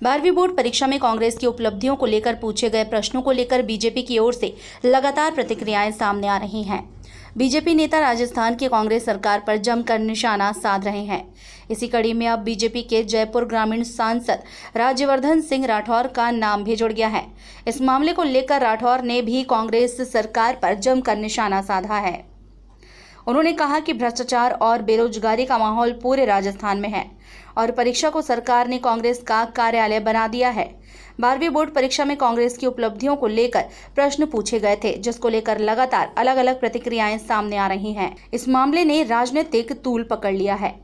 12वीं बोर्ड परीक्षा में कांग्रेस की उपलब्धियों को लेकर पूछे गए प्रश्नों को लेकर बीजेपी की ओर से लगातार प्रतिक्रियाएं सामने आ रही हैं। बीजेपी नेता राजस्थान की कांग्रेस सरकार पर जमकर निशाना साध रहे हैं। इसी कड़ी में अब बीजेपी के जयपुर ग्रामीण सांसद राज्यवर्धन सिंह राठौर का नाम भी जुड़ गया है। इस मामले को लेकर राठौर ने भी कांग्रेस सरकार पर जमकर निशाना साधा है। उन्होंने कहा कि भ्रष्टाचार और बेरोजगारी का माहौल पूरे राजस्थान में है और परीक्षा को सरकार ने कांग्रेस का कार्यालय बना दिया है। 12वीं बोर्ड परीक्षा में कांग्रेस की उपलब्धियों को लेकर प्रश्न पूछे गए थे, जिसको लेकर लगातार अलग अलग प्रतिक्रियाएं सामने आ रही हैं। इस मामले ने राजनीतिक तूल पकड़ लिया है।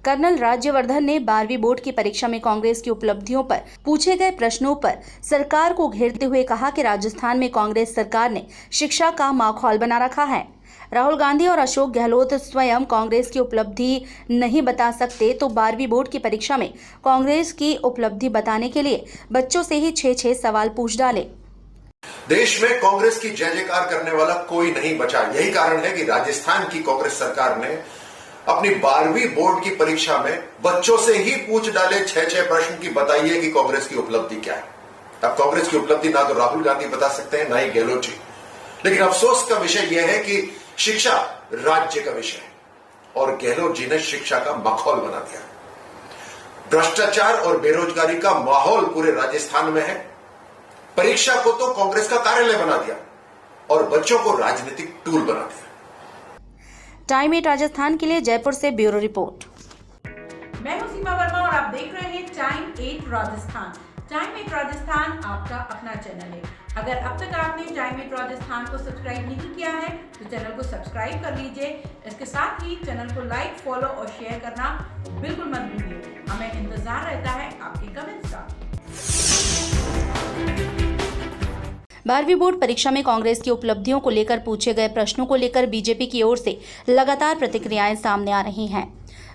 कर्नल राज्यवर्धन ने 12वीं बोर्ड की परीक्षा में कांग्रेस की उपलब्धियों पर पूछे गए प्रश्नों पर सरकार को घेरते हुए कहा कि राजस्थान में कांग्रेस सरकार ने शिक्षा का माहौल बना रखा है। राहुल गांधी और अशोक गहलोत स्वयं कांग्रेस की उपलब्धि नहीं बता सकते तो 12वीं बोर्ड की परीक्षा में कांग्रेस की उपलब्धि बताने के लिए बच्चों से ही 6-6 सवाल पूछ डाले। देश में कांग्रेस की जय जयकार करने वाला कोई नहीं बचा। यही कारण है कि राजस्थान की कांग्रेस सरकार ने अपनी 12वीं बोर्ड की परीक्षा में बच्चों से ही पूछ डाले 6-6 प्रश्न की बताइए कि कांग्रेस की उपलब्धि क्या है। अब कांग्रेस की उपलब्धि ना तो राहुल गांधी बता सकते हैं, ना ही गहलोत जी। लेकिन अफसोस का विषय यह है कि शिक्षा राज्य का विषय है और गहलोत जी ने शिक्षा का माहौल बना दिया। भ्रष्टाचार और बेरोजगारी का माहौल पूरे राजस्थान में है। परीक्षा को तो कांग्रेस का कार्यालय बना दिया और बच्चों को राजनीतिक टूल बना दिया। टाइम 8 राजस्थान के लिए जयपुर से ब्यूरो रिपोर्ट। मैं हूं सीमा वर्मा और आप देख रहे हैं टाइम 8 राजस्थान। टाइम 8 राजस्थान आपका अपना चैनल है। अगर अब तक आपने टाइम 8 राजस्थान को सब्सक्राइब नहीं किया है तो चैनल को सब्सक्राइब कर लीजिए। इसके साथ ही चैनल को लाइक, फॉलो और शेयर करना बिल्कुल मत भूलिए। हमें इंतजार रहता है आपके कमेंट्स का। 12वीं बोर्ड परीक्षा में कांग्रेस की उपलब्धियों को लेकर पूछे गए प्रश्नों को लेकर बीजेपी की ओर से लगातार प्रतिक्रियाएं सामने आ रही हैं।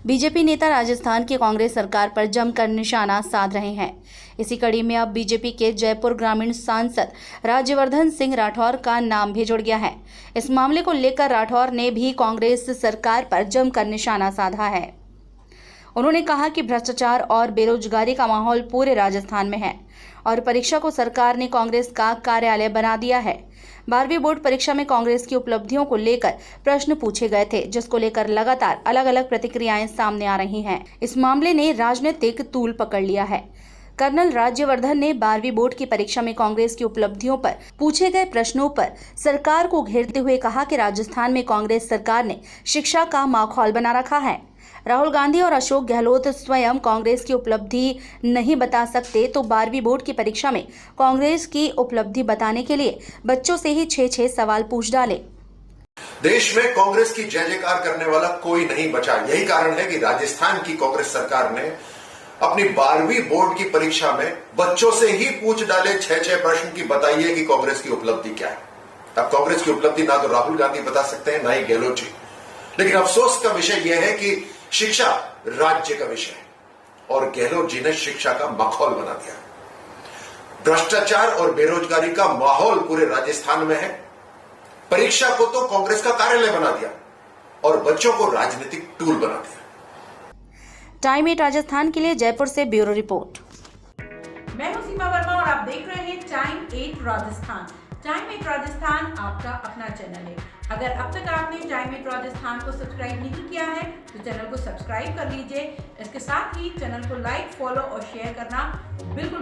बीजेपी नेता राजस्थान की कांग्रेस सरकार पर जमकर निशाना साध रहे हैं। इसी कड़ी में अब बीजेपी के जयपुर ग्रामीण सांसद राज्यवर्धन सिंह राठौर का नाम भी जुड़ गया है। इस मामले को लेकर राठौर ने भी कांग्रेस सरकार पर जमकर निशाना साधा है। उन्होंने कहा कि भ्रष्टाचार और बेरोजगारी का माहौल पूरे राजस्थान में है और परीक्षा को सरकार ने कांग्रेस का कार्यालय बना दिया है। 12वीं बोर्ड परीक्षा में कांग्रेस की उपलब्धियों को लेकर प्रश्न पूछे गए थे, जिसको लेकर लगातार अलग अलग प्रतिक्रियाएं सामने आ रही हैं। इस मामले ने राजनीतिक तूल पकड़ लिया है। कर्नल राज्यवर्धन ने 12वीं बोर्ड की परीक्षा में कांग्रेस की उपलब्धियों पर पूछे गए प्रश्नों पर सरकार को घेरते हुए कहा कि राजस्थान में कांग्रेस सरकार ने शिक्षा का माहौल बना रखा है। राहुल गांधी और अशोक गहलोत स्वयं कांग्रेस की उपलब्धि नहीं बता सकते तो 12वीं बोर्ड की परीक्षा में कांग्रेस की उपलब्धि बताने के लिए बच्चों से ही 6-6 सवाल पूछ डाले। देश में कांग्रेस की जय जयकार करने वाला कोई नहीं बचा। यही कारण है कि राजस्थान की कांग्रेस सरकार ने अपनी 12वीं बोर्ड की परीक्षा में बच्चों से ही पूछ डाले 6-6 प्रश्न की बताइए कि कांग्रेस की उपलब्धि क्या है। अब कांग्रेस की उपलब्धि ना तो राहुल गांधी बता सकते हैं, ना ही गहलोत जी। लेकिन अफसोस का विषय यह है कि शिक्षा राज्य का विषय है और गहलोत जी ने शिक्षा का माहौल बना दिया। भ्रष्टाचार और बेरोजगारी का माहौल पूरे राजस्थान में है। परीक्षा को तो कांग्रेस का कार्यालय बना दिया और बच्चों को राजनीतिक टूल बना दिया। टाइम 8 राजस्थान के लिए जयपुर से ब्यूरो रिपोर्ट। मैं हूं सीमा वर्मा और आप देख रहे हैं टाइम 8 राजस्थान। टाइम 8 राजस्थान आपका अपना चैनल है। अगर अब तक आपने टाइम 8 राजस्थान को सब्सक्राइब नहीं किया है तो चैनल को सब्सक्राइब कर लीजिए। इसके साथ ही चैनल को लाइक, फॉलो और शेयर करना बिल्कुल